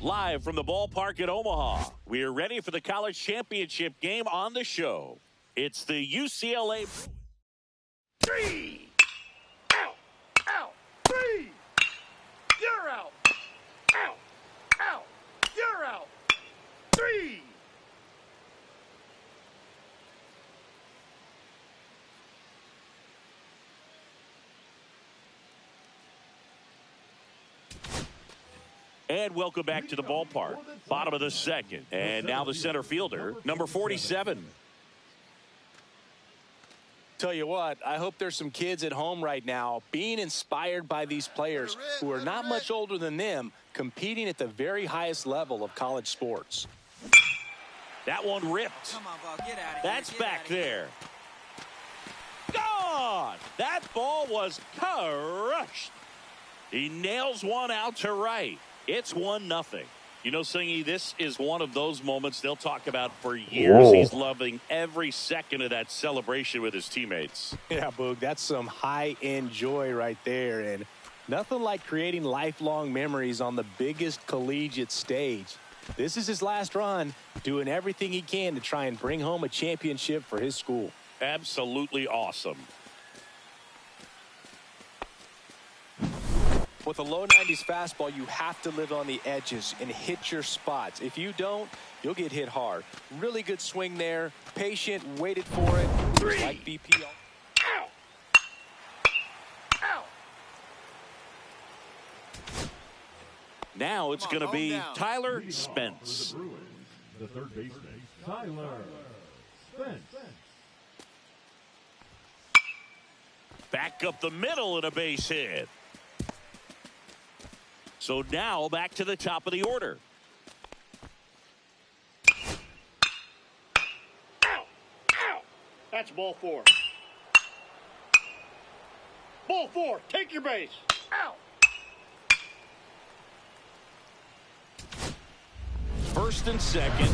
Live from the ballpark in Omaha, we are ready for the college championship game on the show. It's the UCLA. 3. Out. Out. 3. You're out. Out. Out. You're out. 3. And welcome back to the ballpark. Bottom of the second. And now the center fielder, number 47. Tell you what, I hope there's some kids at home right now being inspired by these players who are not much older than them, competing at the very highest level of college sports. That one ripped. Come on, ball. Get out of here. That's back there. Gone! That ball was crushed. He nails one out to right. It's 1-0. You know, Singy, this is one of those moments they'll talk about for years. Whoa. He's loving every second of that celebration with his teammates. Yeah, Boog, that's some high-end joy right there. And nothing like creating lifelong memories on the biggest collegiate stage. This is his last run, doing everything he can to try and bring home a championship for his school. Absolutely awesome. With a low 90s fastball, you have to live on the edges and hit your spots. If you don't, you'll get hit hard. Really good swing there. Patient, waited for it. 3. Like BP. Out. Out. Now it's going to be down. Tyler Spence. The third baseman, Tyler Spence. Back up the middle and a base hit. So now back to the top of the order. Out. Out. That's ball 4. Ball 4. Take your base. Out. First and second,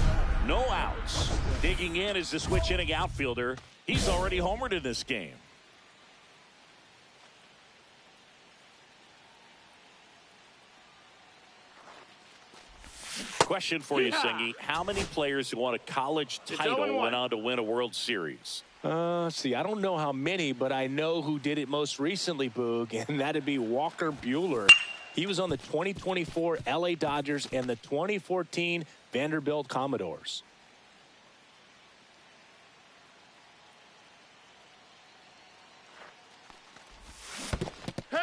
no outs. Digging in is the switch hitting outfielder. He's already homered in this game. Question for you, Singy. How many players who won a college title 0-1. went on to win a World Series? See, I don't know how many, but I know who did it most recently, Boog, and that'd be Walker Buehler. He was on the 2024 LA Dodgers and the 2014 Vanderbilt Commodores. Hey.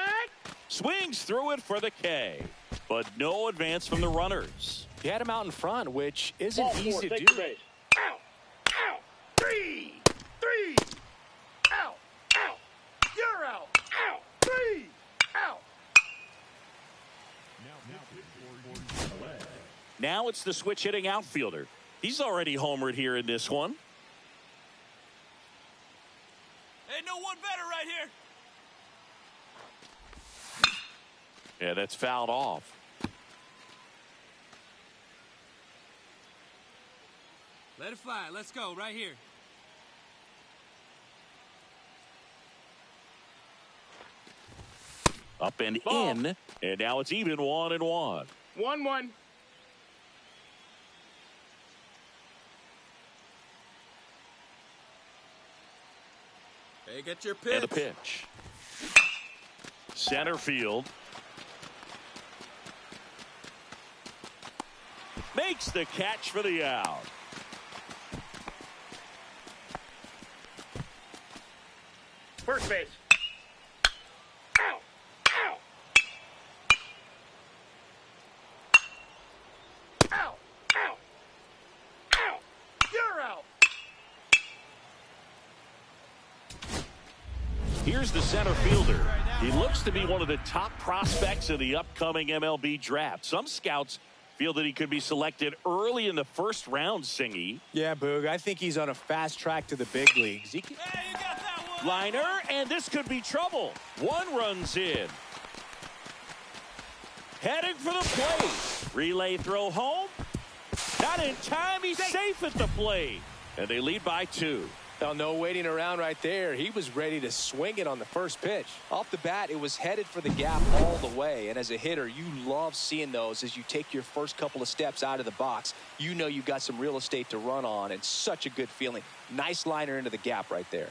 Swings through it for the K, but no advance from the runners. He had him out in front, which Ball isn't 4. easy to Take do. your base. Out. Out. 3. 3. Out. Out. You're out. Out. 3. Out. Now it's the switch hitting outfielder. He's already homered here in this one. Hey, no one better right here. Yeah, that's fouled off. Let it fly. Let's go right here. Up and Ball. in, and now it's even 1-1. 1-1. Hey, get your pitch. And the pitch. Center field. Makes the catch for the out. First base. Out. Out. Out. Out. Out. You're out. Here's the center fielder. He looks to be one of the top prospects of the upcoming MLB draft. Some scouts feel that he could be selected early in the first round, Singy. Yeah, Boog, I think he's on a fast track to the big leagues. Hey, you got that one. Liner, and this could be trouble. One runs in. Heading for the plate. Relay throw home. Not in time. He's safe at the plate. And they lead by 2. Well, no waiting around right there. He was ready to swing it on the first pitch. Off the bat, it was headed for the gap all the way. And as a hitter, you love seeing those as you take your first couple of steps out of the box. You know you've got some real estate to run on, and such a good feeling. Nice liner into the gap right there.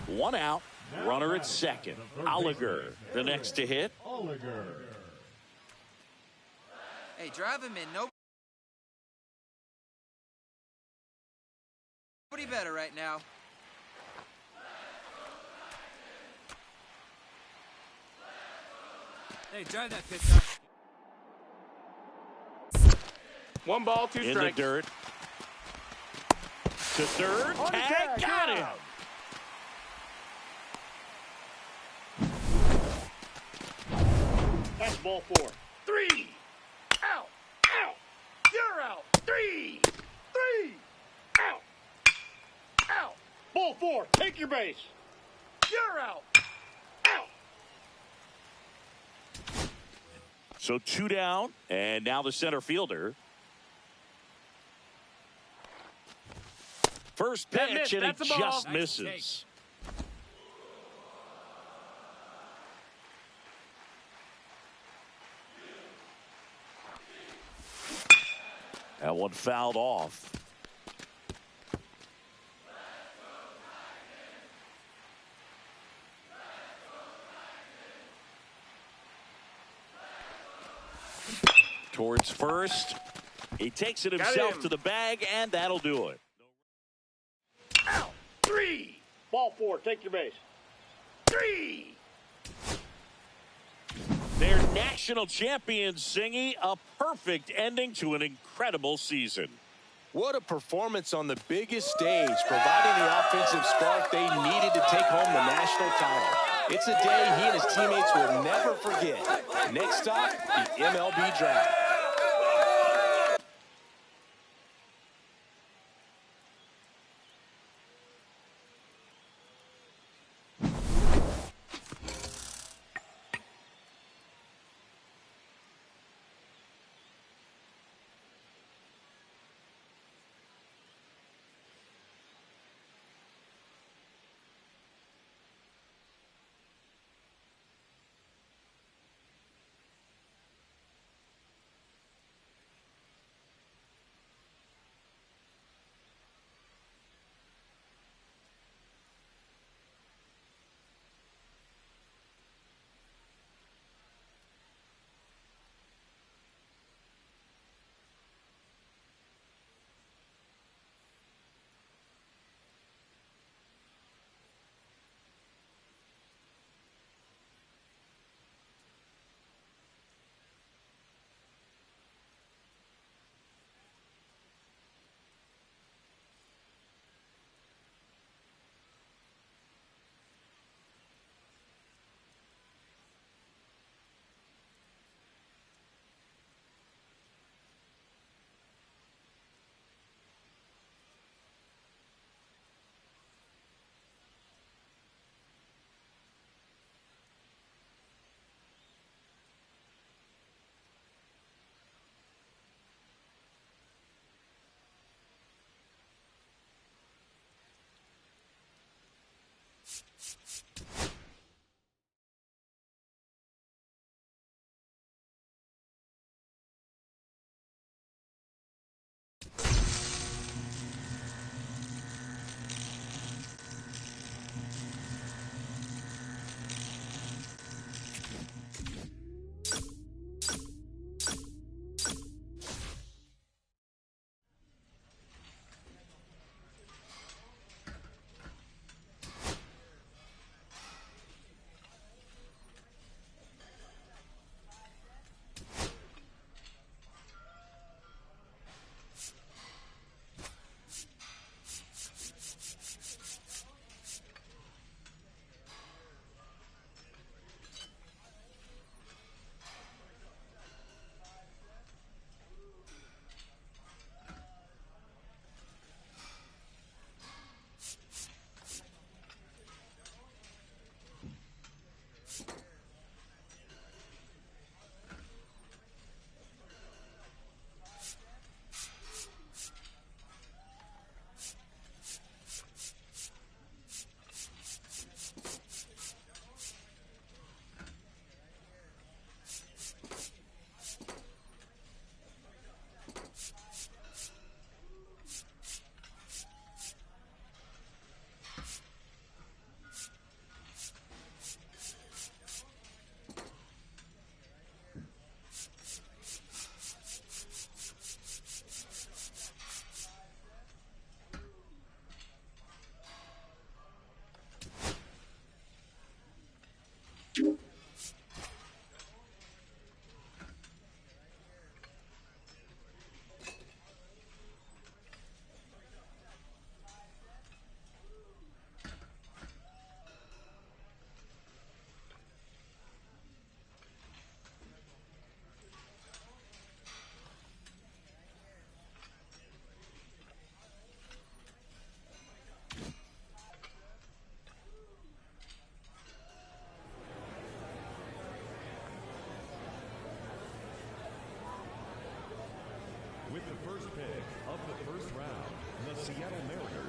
1 out. Runner at second. Oliger, the next to hit. Oliger. Hey, drive him in. Nobody better right now. Hey, drive that pitch up. 1 ball, 2 In strikes. the dirt. To third. Tag. Got him. That's ball 4. 3. Out. Out. You're out. 3. 3. Out. Out. Ball 4. Take your base. You're out. Out. So 2 down, and now the center fielder. First That pitch, missed. and That's it a ball. just Nice misses. That one fouled off. Towards first. He takes it himself him. to the bag, and that'll do it. Out. 3. Ball 4. Take your base. 3. They're national champions, Singy. A perfect ending to an incredible season. What a performance on the biggest stage, providing the offensive spark they needed to take home the national title. It's a day he and his teammates will never forget. Next stop, the MLB Draft.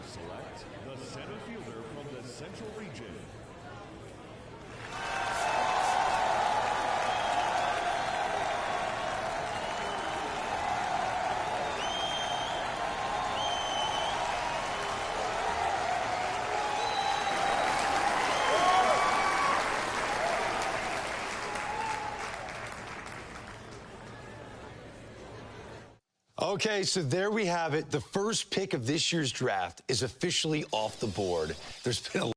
select the center fielder from the Central Region. Okay, so there we have it. The first pick of this year's draft is officially off the board. There's been a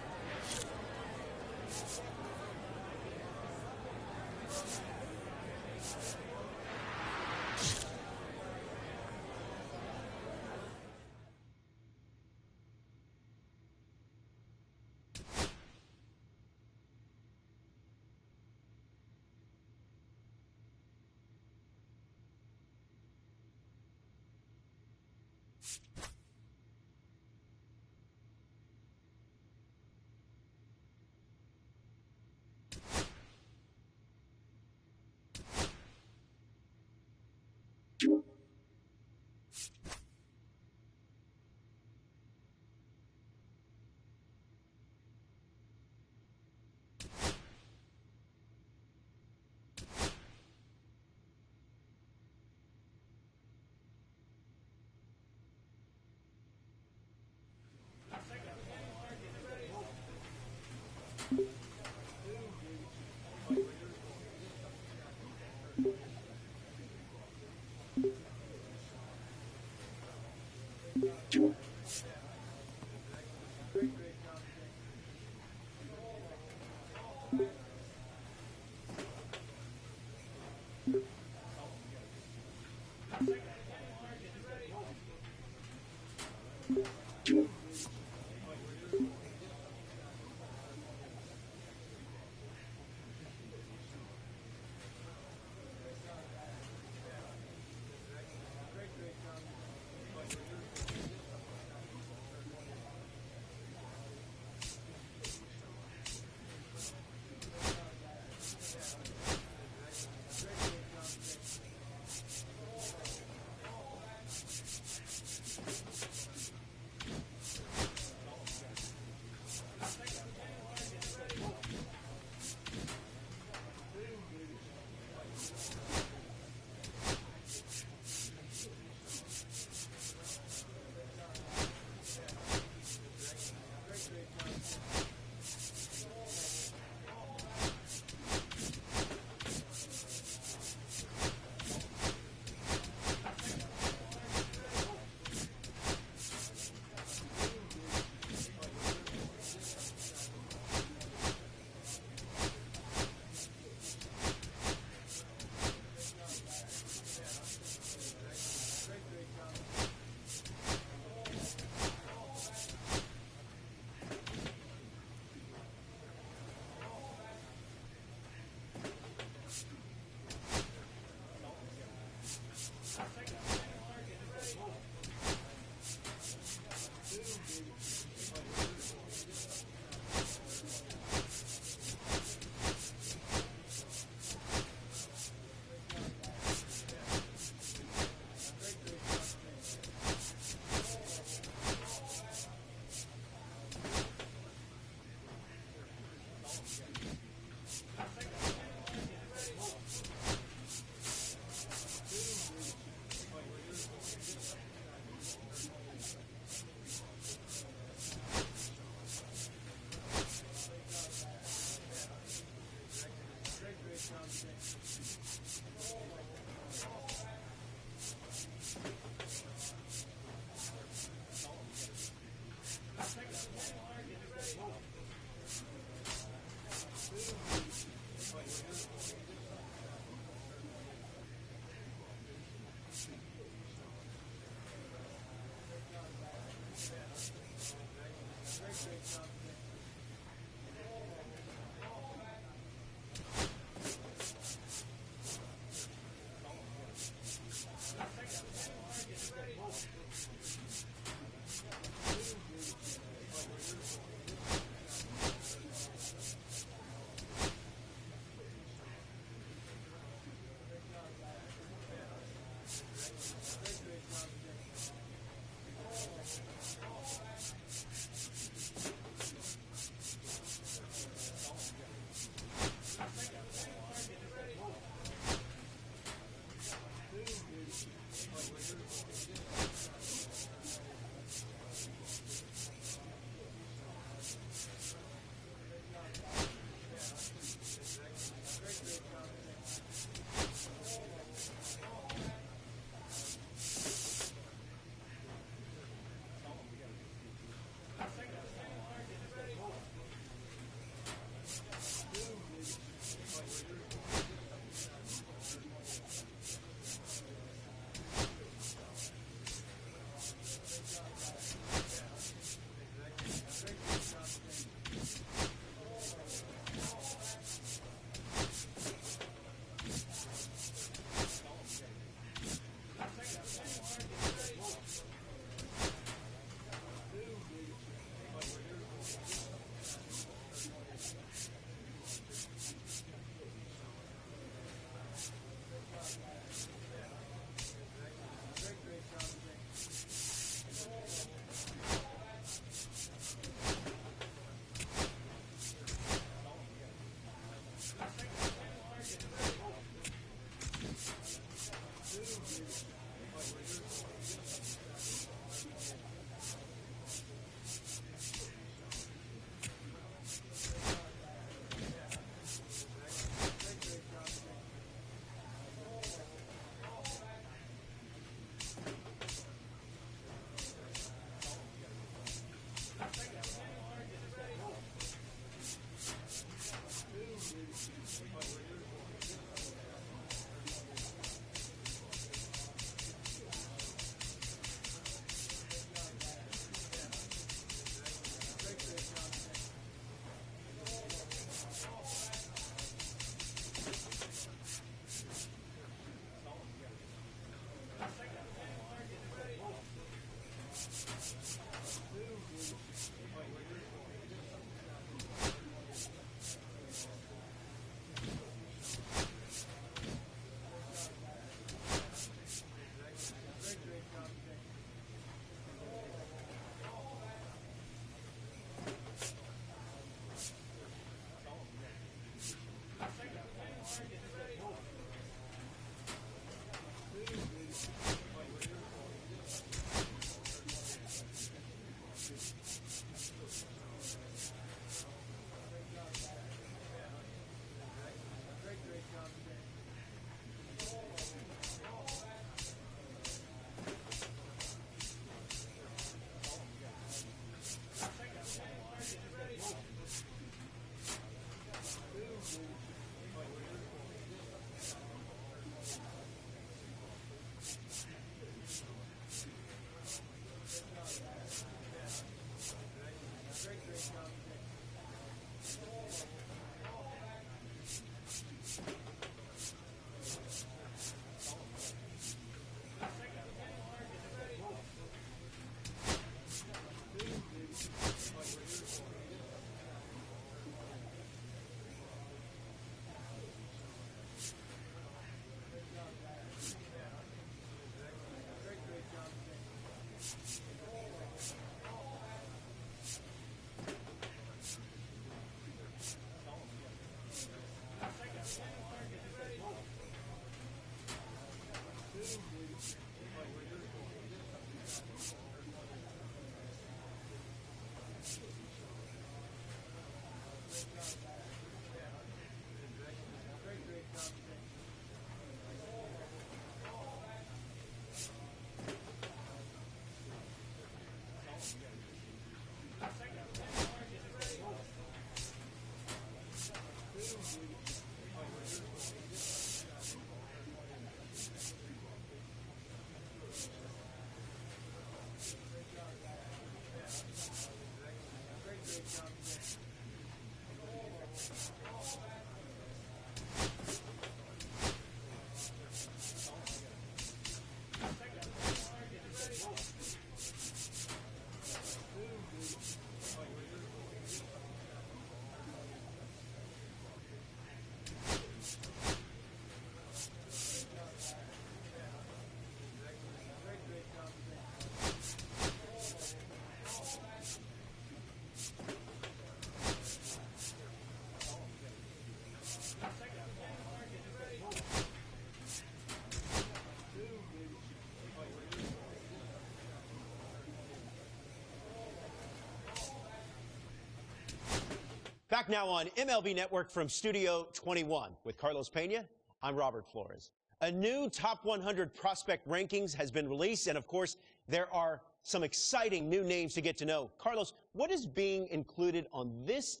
Back now on MLB Network from Studio 21. With Carlos Pena, I'm Robert Flores. A new Top 100 prospect rankings has been released, and of course, there are some exciting new names to get to know. Carlos, what is being included on this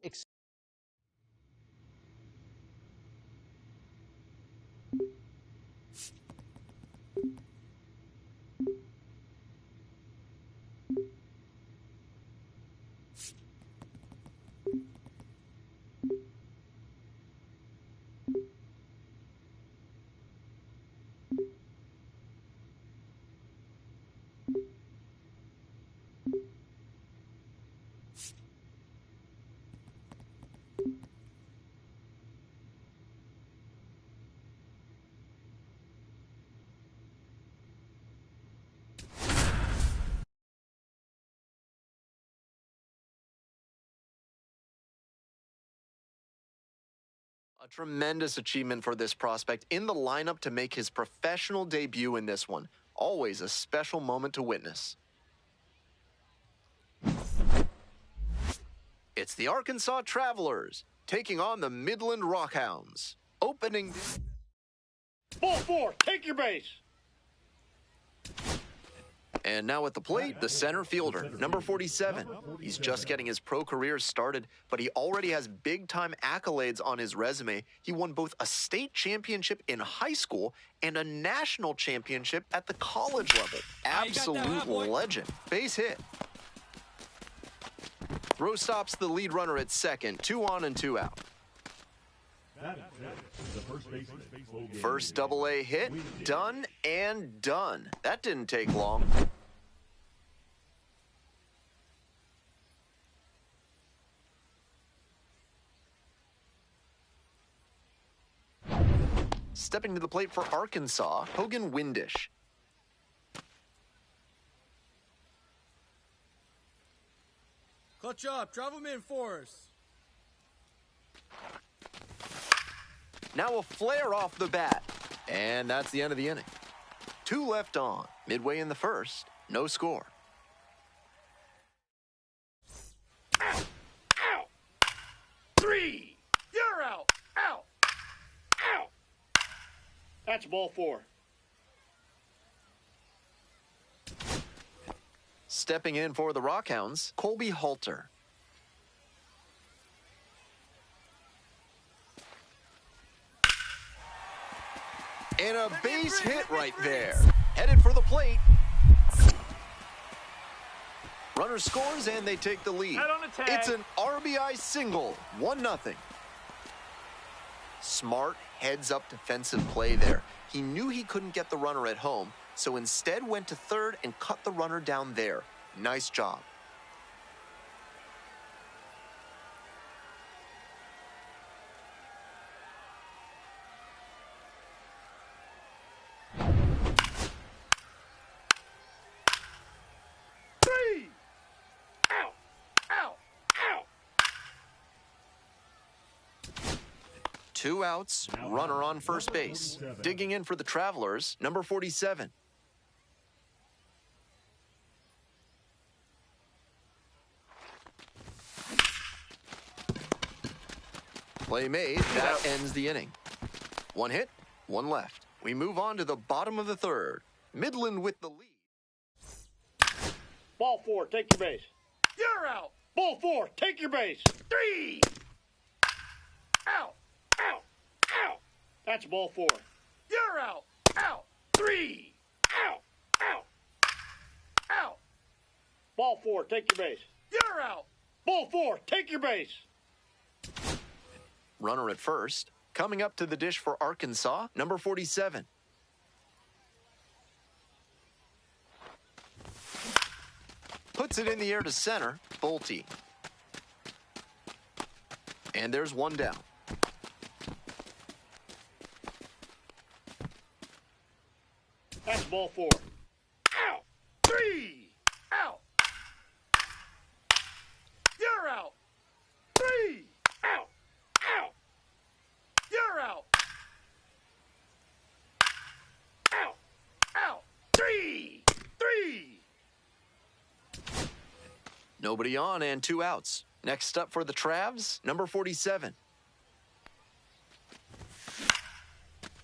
A tremendous achievement for this prospect in the lineup to make his professional debut in this one. Always a special moment to witness. It's the Arkansas Travelers taking on the Midland Rockhounds. Opening. Ball 4, take your base. And now at the plate, the center fielder, number 47. He's just getting his pro career started, but he already has big-time accolades on his resume. He won both a state championship in high school and a national championship at the college level. Absolute legend. Base hit. Throw stops the lead runner at second. 2 on and 2 out. First double-A hit, done and done. That didn't take long. Stepping to the plate for Arkansas, Hogan Windish. Clutch up, drive him in for us. Now a flare off the bat. And that's the end of the inning. 2 left on. Midway in the first, no score. Out. Out. 3. You're out. Out. Out. That's ball 4. Stepping in for the Rockhounds, Colby Halter. And a base hit right there. Headed for the plate. Runner scores and they take the lead. It's an RBI single, 1-0. Smart heads-up defensive play there. He knew he couldn't get the runner at home, so instead went to third and cut the runner down there. Nice job. Two outs, runner on first base. Digging in for the Travelers, number 47. Play made, that ends the inning. 1 hit, 1 left. We move on to the bottom of the third. Midland with the lead. Ball 4, take your base. You're out. Ball 4, take your base. 3. Out. Out. Out. That's ball 4. You're out. Out. 3. Out. Out. Out. Ball 4, take your base. You're out. Ball 4, take your base. Runner at first. Coming up to the dish for Arkansas, number 47. Puts it in the air to center, Bolte. And there's 1 down. That's ball 4. Out. 3. Out. You're out. 3. Out. Out. You're out. Out. Out. 3. 3. Nobody on and 2 outs. Next up for the Travs, number 47.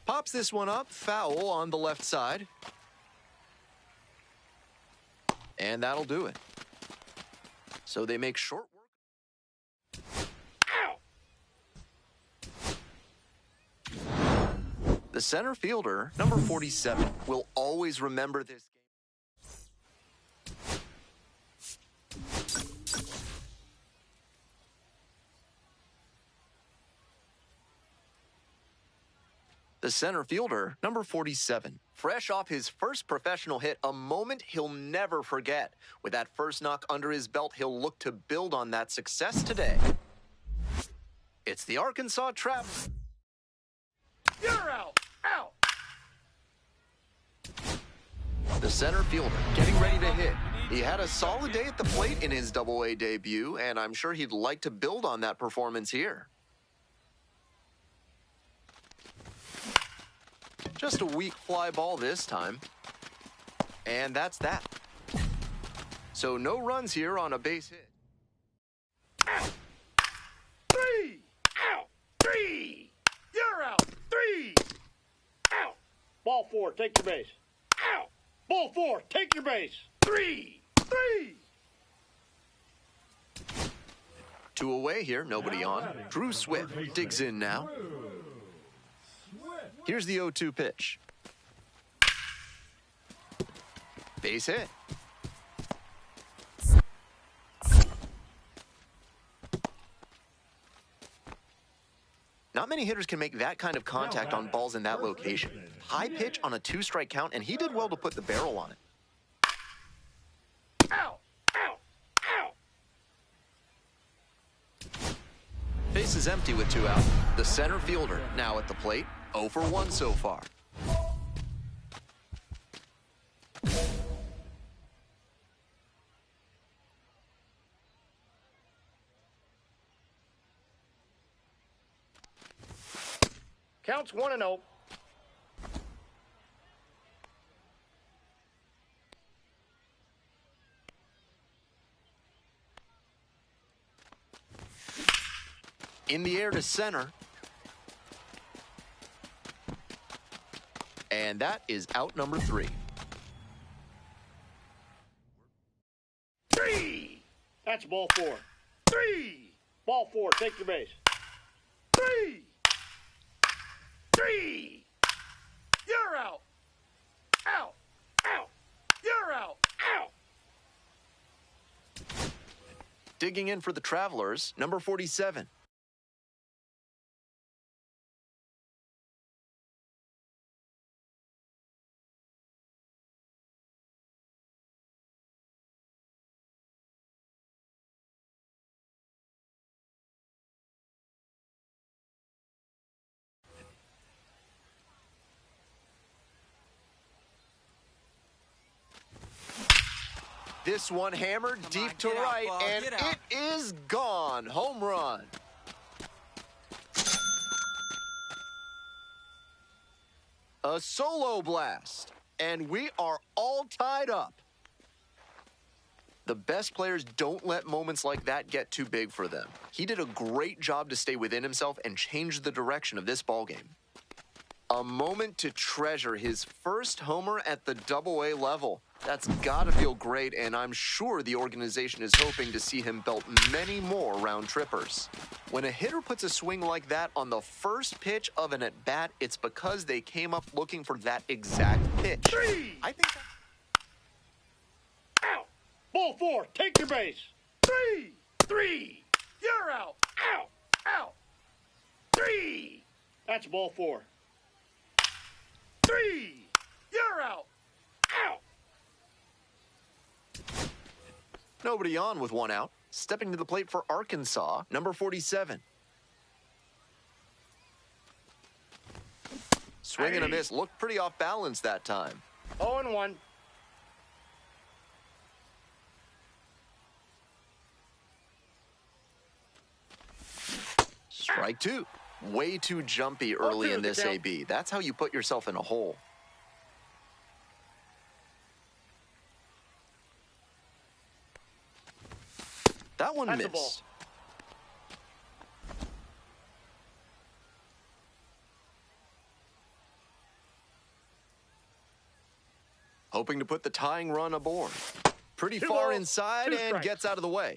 Pops this one up, foul on the left side. And that'll do it. So they make short work. Ow! The center fielder, number 47, will always remember this game. The center fielder, number 47, fresh off his first professional hit, a moment he'll never forget. With that first knock under his belt, he'll look to build on that success today. It's the Arkansas Travs. You're out! Out! The center fielder getting ready to hit. He had a solid day at the plate in his Double-A debut, and I'm sure he'd like to build on that performance here. Just a weak fly ball this time. And that's that. So no runs here on a base hit. Out! 3! Out! 3! You're out! 3! Out! Ball 4, take your base. Out! Ball 4, take your base. 3! 3! 2 away here, nobody on. Drew Swift digs in now. Here's the 0-2 pitch. Base hit. Not many hitters can make that kind of contact on balls in that location. High pitch on a 2-strike count, and he did well to put the barrel on it. Out! Out! Out! Base is empty with 2 out. The center fielder now at the plate. 0 for 1 so far. Counts 1-0. In the air to center. And that is out number 3. 3! That's ball 4. 3! Ball 4, take your base. 3! 3! You're out! Out! Out! You're out! Out! Digging in for the Travelers, number 47. This one hammered deep to right, and it is gone. Home run. A solo blast, and we are all tied up. The best players don't let moments like that get too big for them. He did a great job to stay within himself and change the direction of this ballgame. A moment to treasure, his first homer at the Double-A level. That's got to feel great, and I'm sure the organization is hoping to see him belt many more round trippers. When a hitter puts a swing like that on the first pitch of an at-bat, it's because they came up looking for that exact pitch. 3! I think that... Out! Ball 4, take your base. 3! 3! You're out! Out! Out! 3! That's ball 4. 3! You're out! Out! Nobody on with 1 out. Stepping to the plate for Arkansas, number 47. Swing and a miss. Looked pretty off balance that time. 0-1. Strike 2. Way too jumpy early in this AB. That's how you put yourself in a hole. That one missed. hoping to put the tying run aboard. Pretty far inside and gets out of the way.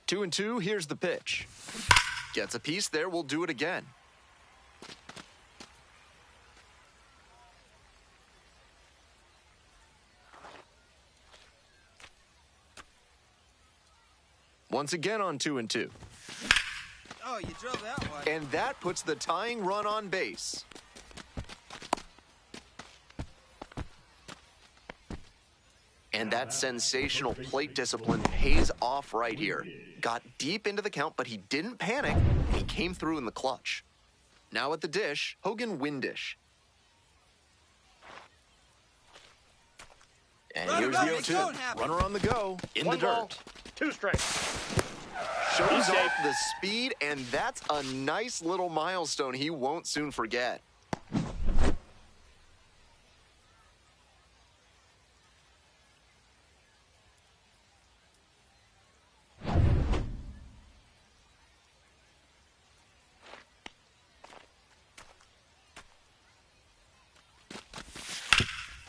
Two and two, here's the pitch. Gets a piece there, we'll do it again. Once again on 2 and 2. Oh, you drove that one. And that puts the tying run on base. And that sensational plate discipline pays off right here. Got deep into the count, but he didn't panic, and he came through in the clutch. Now at the dish, Hogan Windish. And here's the 0-2. Runner on the go, in the dirt. 2 strikes. Shows off the speed, and that's a nice little milestone he won't soon forget.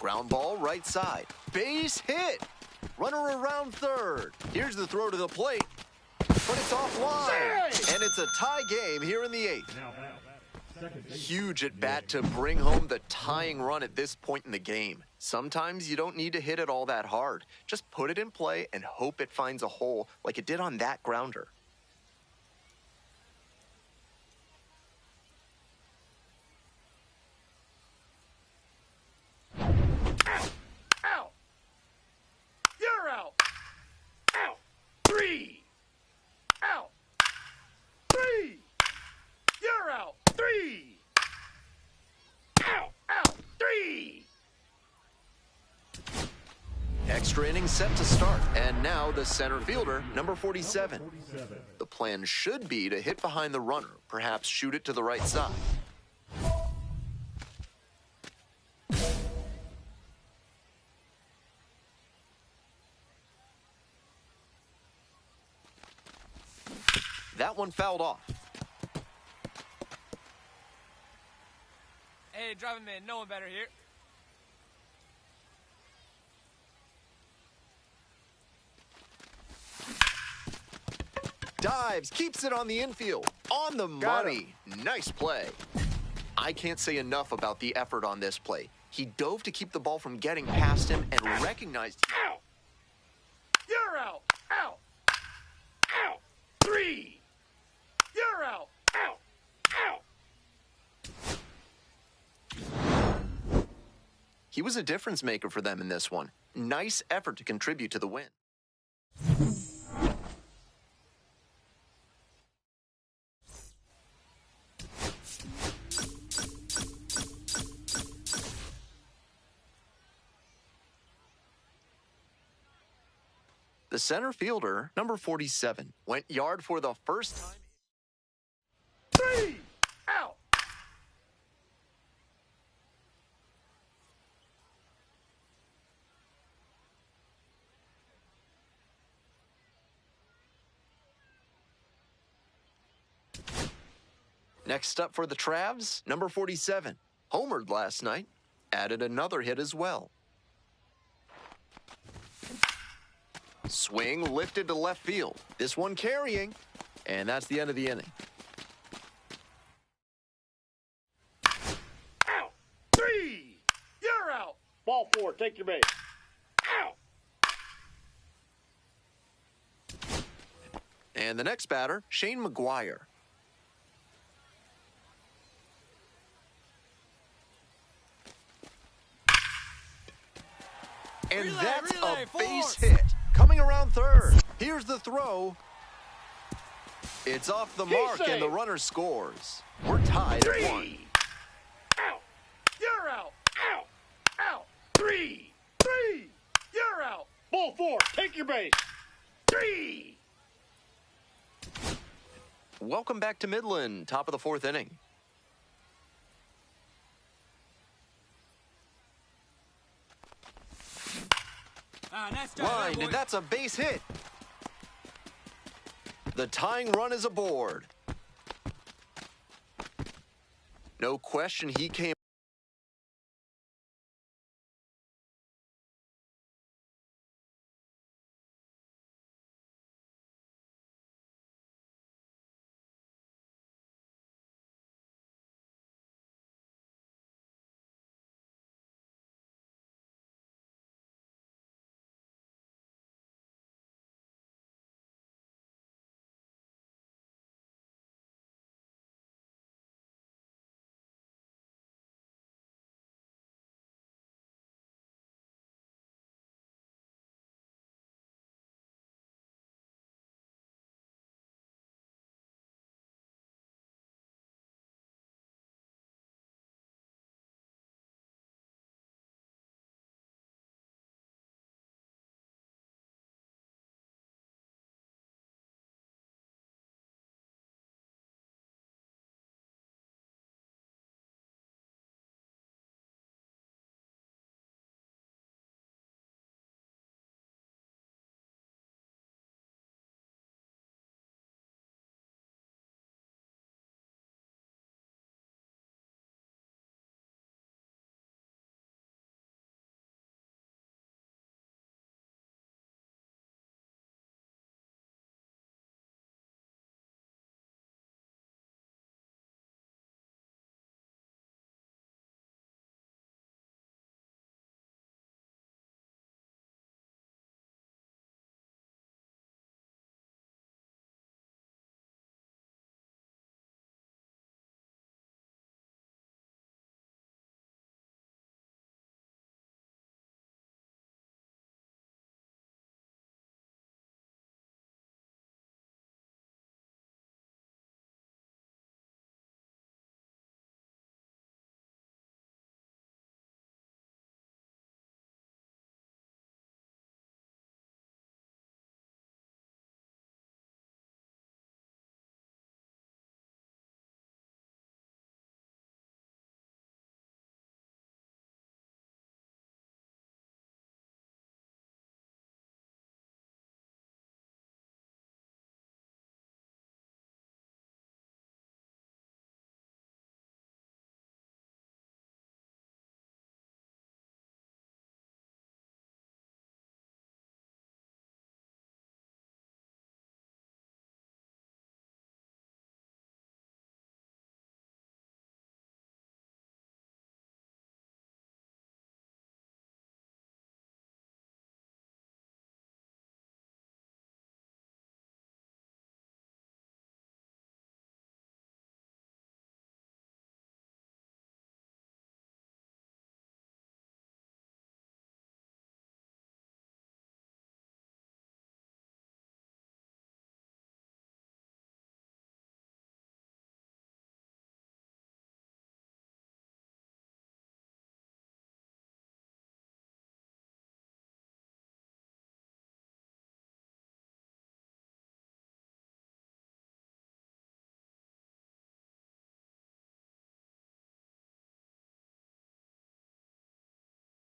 Ground ball right side. Base hit. Runner around third. Here's the throw to the plate, but it's offline. And it's a tie game here in the 8th. Huge at bat to bring home the tying run at this point in the game. Sometimes you don't need to hit it all that hard. Just put it in play and hope it finds a hole like it did on that grounder. Out. You're out. Out. 3. Out. 3. You're out. 3. Out. Out. 3. Extra inning set to start, and now the center fielder, number 47. The plan should be to hit behind the runner, perhaps shoot it to the right side. That one fouled off. Hey, drive him in. No one better here. Dives, keeps it on the infield. On the money. Nice play. I can't say enough about the effort on this play. He dove to keep the ball from getting past him and recognized. Out. You're out. Out. Out. 3. You're out. Out. Out. He was a difference maker for them in this one. Nice effort to contribute to the win. The center fielder, number 47, went yard for the first time. 3. Out. Next up for the Travs, number 47. Homered last night, added another hit as well. Swing lifted to left field. This one carrying, and that's the end of the inning. Out. 3. You're out. Ball 4. Take your base. Out. And the next batter, Shane McGuire. And that's a base hit. Coming around third. Here's the throw. It's off the mark, and the runner scores. We're tied at 1. Out. You're out. Out. Out. 3. 3. You're out. Ball 4. Take your base. 3. Welcome back to Midland, top of the 4th inning. Nice Lined, and that's a base hit. The tying run is aboard. No question he came.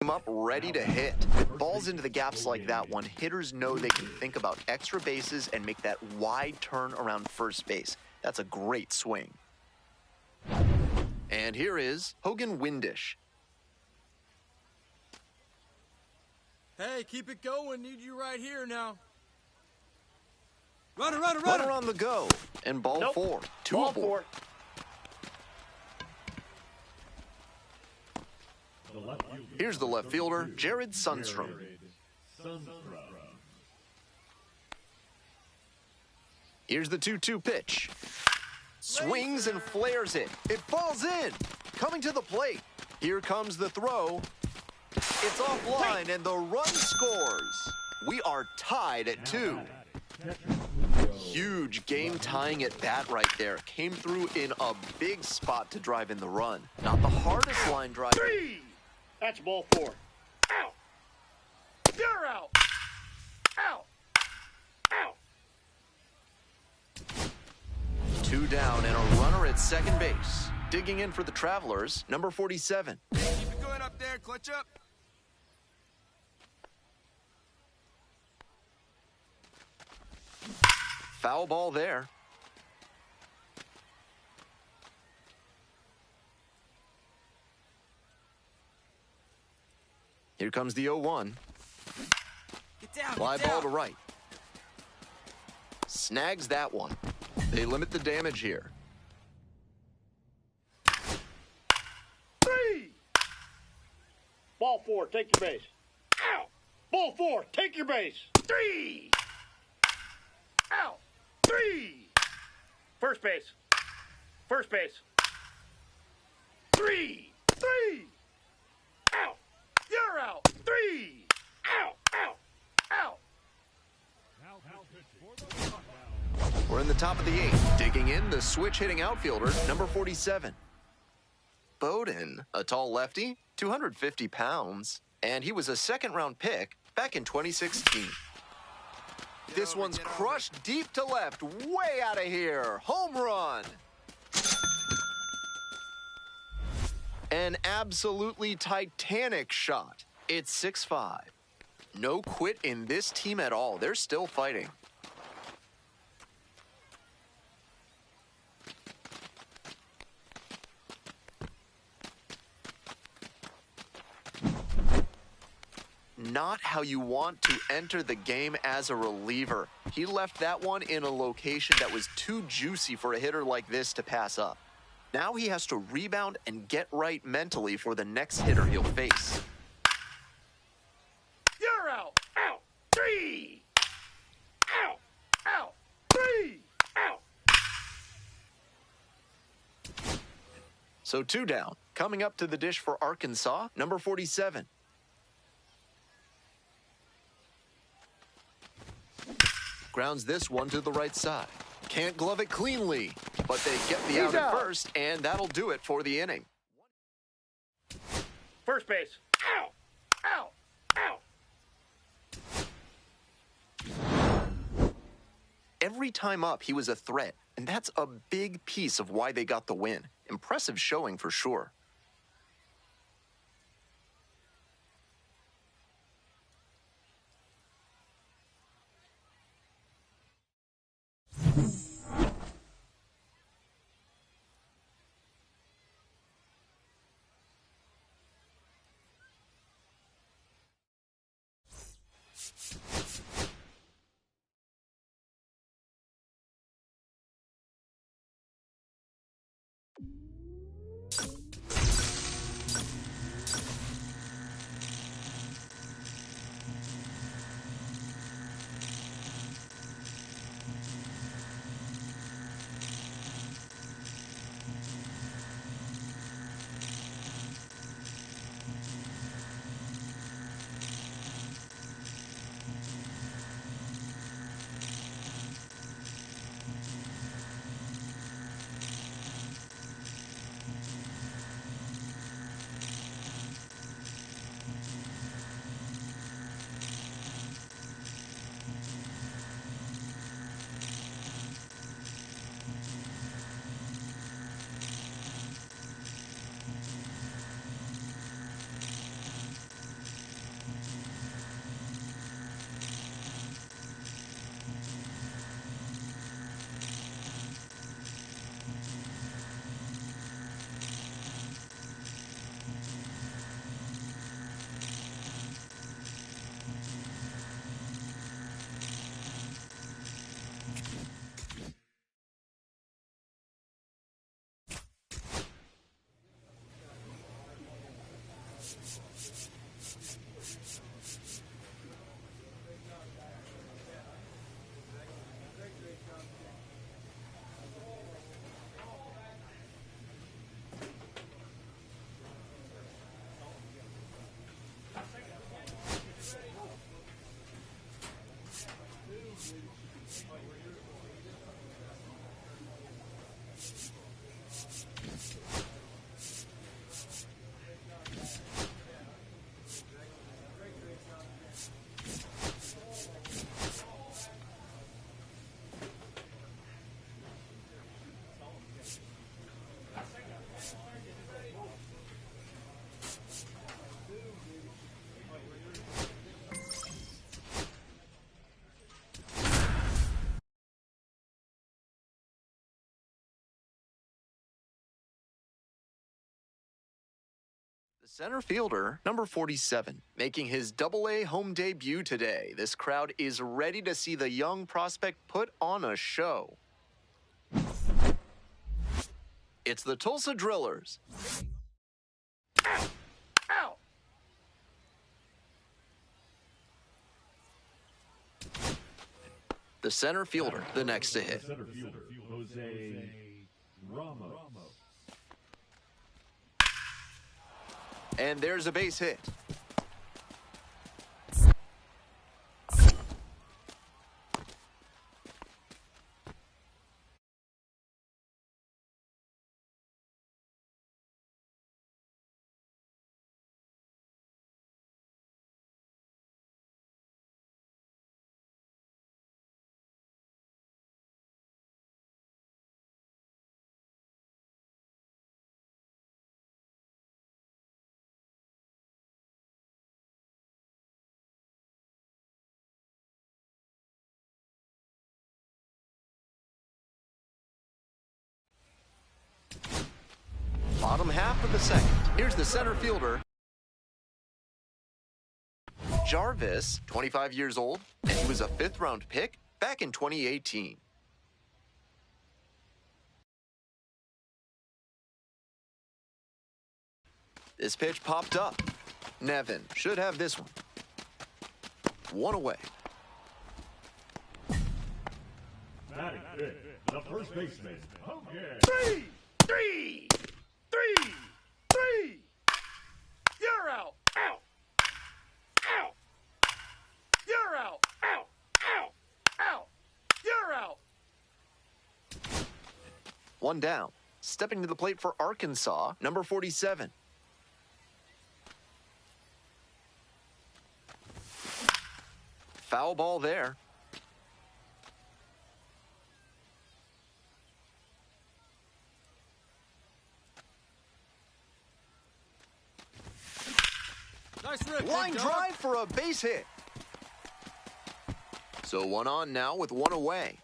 Up ready to hit. With balls into the gaps like that one, hitters know they can think about extra bases and make that wide turn around first base. That's a great swing. And here is Hogan Windish. Hey, keep it going. Need you right here now. Runner on the go. And ball four. Two aboard. Here's the left fielder, Jared Sundstrom. Here's the 2-2 pitch. Swings and flares it. It falls in. Coming to the plate. Here comes the throw. It's offline, and the run scores. We are tied at 2. Huge game-tying at bat right there. Came through in a big spot to drive in the run. Not the hardest line drive. 3. That's ball 4. Out. You're out. Out. Out. 2 down and a runner at second base. Digging in for the Travelers, number 47. Keep it going up there. Clutch up. Foul ball there. Here comes the 0-1. Get down, Fly get ball down. to right. Snags that one. They limit the damage here. 3. Ball 4, take your base. Out. Ball 4, take your base. 3. Out. 3. First base. First base. 3. 3. Out. You're out. 3. Out. Out. Out. We're in the top of the 8th. Digging in, the switch-hitting outfielder, number 47. Bowden, a tall lefty, 250 pounds, and he was a second-round pick back in 2016. This one's crushed deep to left, way out of here. Home run. An absolutely titanic shot. It's 6-5. No quit in this team at all. They're still fighting. Not how you want to enter the game as a reliever. He left that one in a location that was too juicy for a hitter like this to pass up. Now he has to rebound and get right mentally for the next hitter he'll face. You're out. Out. 3. Out. Out. 3. Out. So 2 down. Coming up to the dish for Arkansas, number 47. Grounds this one to the right side. Can't glove it cleanly, but they get the out at first, and that'll do it for the inning. First base. Out. Out. Out. Every time up, he was a threat, and that's a big piece of why they got the win. Impressive showing for sure. The center fielder, number 47, making his Double-A home debut today. This crowd is ready to see the young prospect put on a show. It's the Tulsa Drillers. Ow! Ow! The center fielder, the next to hit. Center fielder, Jose Ramos. And there's a base hit. Bottom half of the second. Here's the center fielder, Jarvis, 25 years old, and he was a 5th-round pick back in 2018. This pitch popped up. Nevin should have this one. One away. Batting fifth, the first baseman. Okay. Three! Three! Three! Three! You're out! Out! Out! You're out! Out! Out! Out! You're out! One down. Stepping to the plate for Arkansas, number 47. Foul ball there. Nice rip, Line big drive dog. for a base hit. So one on now with one away.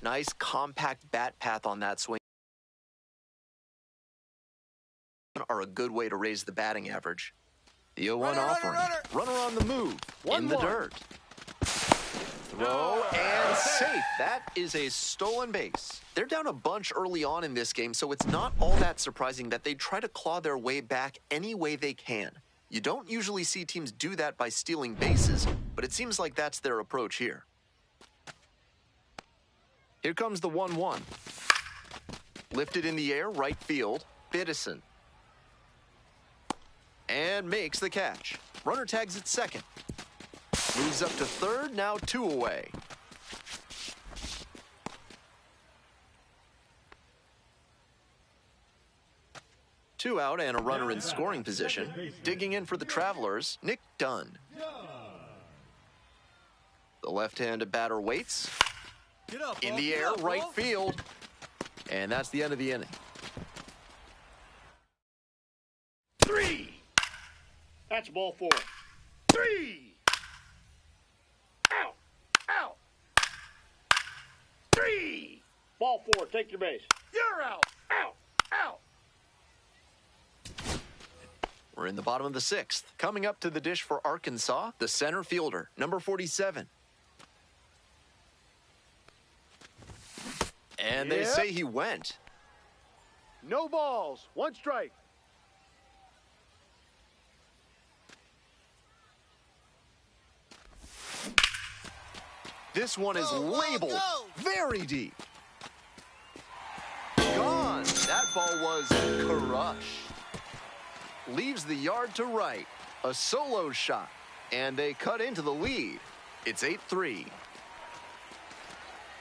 Nice compact bat path on that swing. Are a good way to raise the batting average. The 0-1 Runner, offering. runner. Runner on the move. In the 1-1. dirt. Throw and safe. That is a stolen base. They're down a bunch early on in this game, so it's not all that surprising that they try to claw their way back any way they can. You don't usually see teams do that by stealing bases, but it seems like that's their approach here. Here comes the 1-1. Lifted in the air, right field, Biddison. And makes the catch. Runner tags at second. Moves up to third, now 2 away. Two out and a runner in scoring position. Digging in for the Travelers, Nick Dunn. The left-handed batter waits. Get up, In ball. the Get air, up, right ball. field. And that's the end of the inning. Three! That's ball 4. Three! Out! Out! Three! Ball 4, take your base. You're out! Out! Out! We're in the bottom of the 6th. Coming up to the dish for Arkansas, the center fielder, number 47. And they say he went. No balls, 1 strike. This one is Go, ball, labeled go. very deep. Gone. That ball was crushed. Leaves the yard to right. A solo shot. And they cut into the lead. It's 8-3.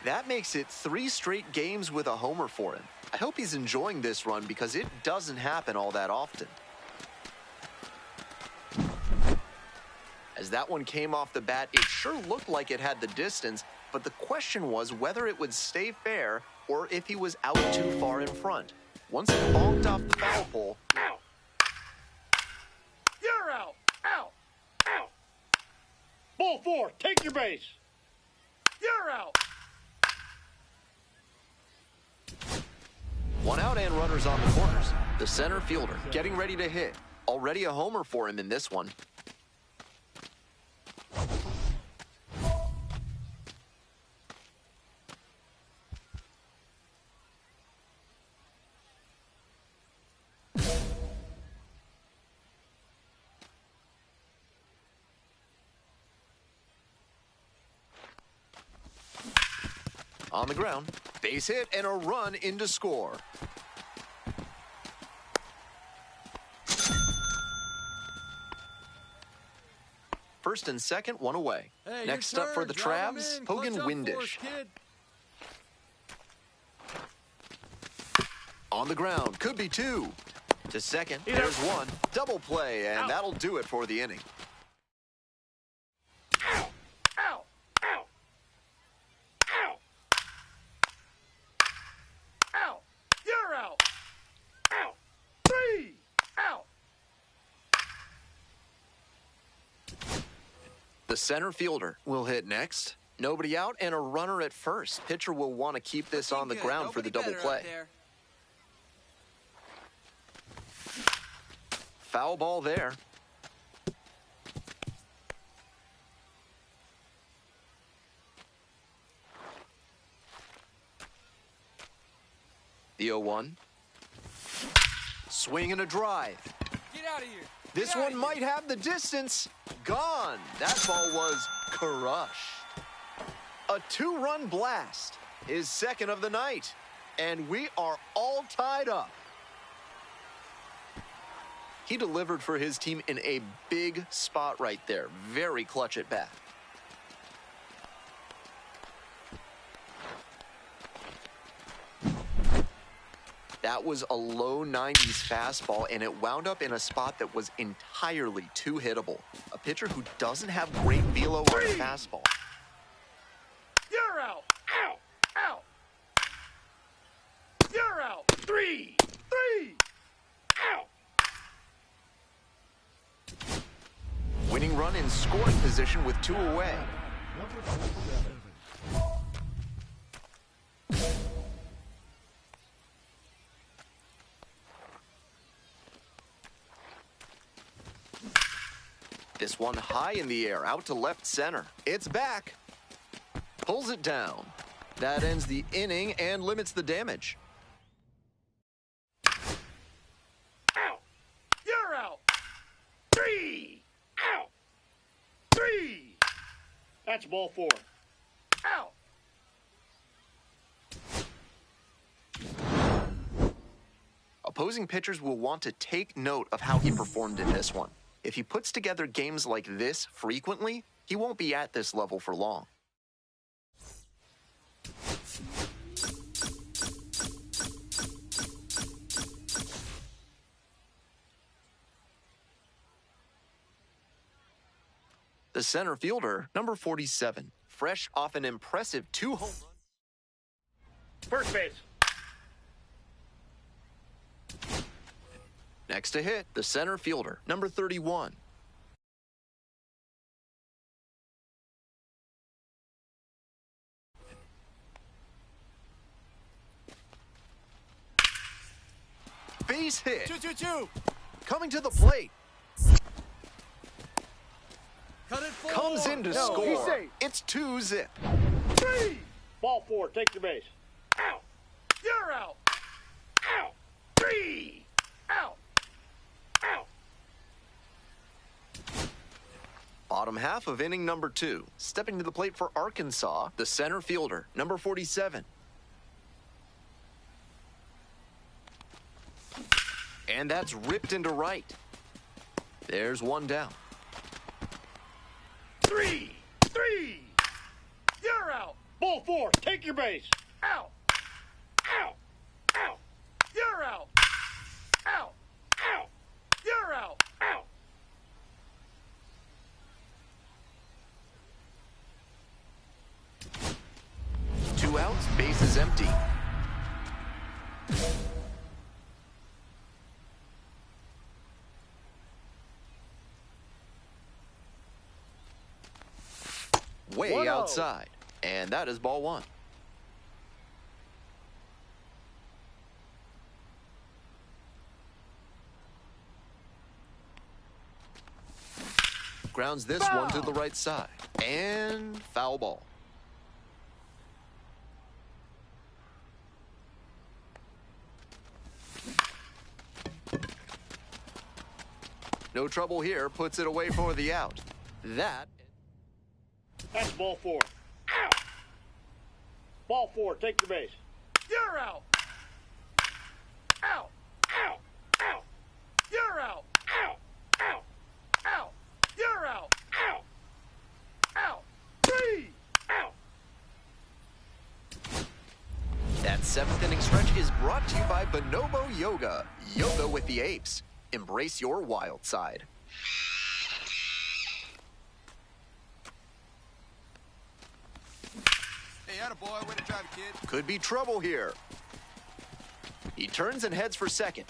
That makes it 3 straight games with a homer for him. I hope he's enjoying this run because it doesn't happen all that often. As that one came off the bat, it sure looked like it had the distance, but the question was whether it would stay fair or if he was out too far in front. Once it bonked off the foul pole, Out! You're out! Out! Out! Ball 4, take your base. You're out! One out and runners on the corners. The center fielder getting ready to hit. Already a homer for him in this one. On the ground, base hit and a run in to score. First and second, one away. Hey, next up for the Travs, Hogan Windish. On the ground, could be two. To second, there's one. Double play, and that'll do it for the inning. The center fielder will hit next. Nobody out and a runner at first. Pitcher will want to keep this on the ground for the double play. Foul ball there. The 0-1. Swing and a drive. Get out of here. This one might have the distance. Gone. That ball was crushed. A two-run blast. His second of the night. And we are all tied up. He delivered for his team in a big spot right there. Very clutch at bat. That was a low 90s fastball, and it wound up in a spot that was entirely too hittable. A pitcher who doesn't have great velo on the fastball. You're out. Out. Out. You're out. Three. Out. Winning run in scoring position with two away. This one high in the air, out to left center. It's back. Pulls it down. That ends the inning and limits the damage. Out. You're out. Three. Out. Three. That's ball four. Out. Opposing pitchers will want to take note of how he performed in this one. If he puts together games like this frequently, he won't be at this level for long. The center fielder, number 47, fresh off an impressive 2 home runs. First base. Next to hit, the center fielder, number 31. Base hit. 2-2-2. Coming to the plate. Cut it forward. Comes in to score. he's safe. It's 2-zip. Three. Ball four. Take the base. Out. You're out. Out. Three. Out. Out. Bottom half of inning number 2. Stepping to the plate for Arkansas, the center fielder, number 47. And that's ripped into right. There's one down. Three. You're out. Ball four. Take your base. Out. Out. Out. You're out. Out. Out. You're out. Out. Two outs, base is empty. Way 1-0. outside. And that is ball one. Grounds this one to the right side. And foul ball. No trouble here, puts it away for the out. That's ball 4. Out. Ball 4, take your base. You're out. Out. Out. Out. You're out. Out. Out. Out. You're out. Out. Out. 3. Out. That 7th inning stretch is brought to you by Bonobo Yoga. Yoga with the apes. Embrace your wild side. Hey, attaboy, way to drive it, kid. Could be trouble here. He turns and heads for second.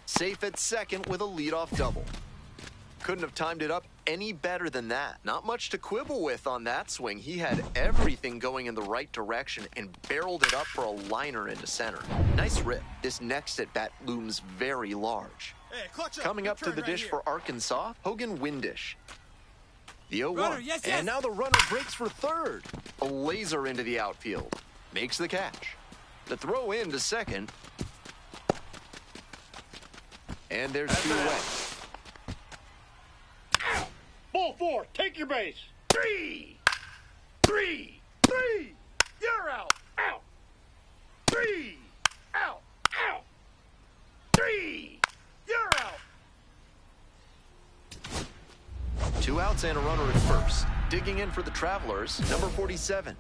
Safe at second with a leadoff double. Couldn't have timed it up any better than that. Not much to quibble with on that swing. He had everything going in the right direction and barreled it up for a liner into center. Nice rip. This next at bat looms very large. Hey, clutch up. Coming up to the Right dish here. for Arkansas, Hogan Windish. The 0-1. Runner, yes, yes. And now the runner breaks for third. A laser into the outfield. Makes the catch. The throw in to second. And there's two away. Ball 4, take your base. 3. 3. 3. You're out. Out. 3. Out. Out. 3. You're out. 2 outs and a runner at first. Digging in for the Travelers, number 47.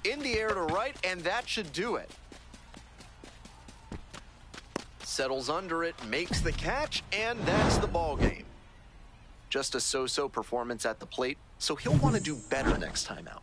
In the air to right, and that should do it. Settles under it, makes the catch, and that's the ball game. Just a so-so performance at the plate, so he'll want to do better next time out.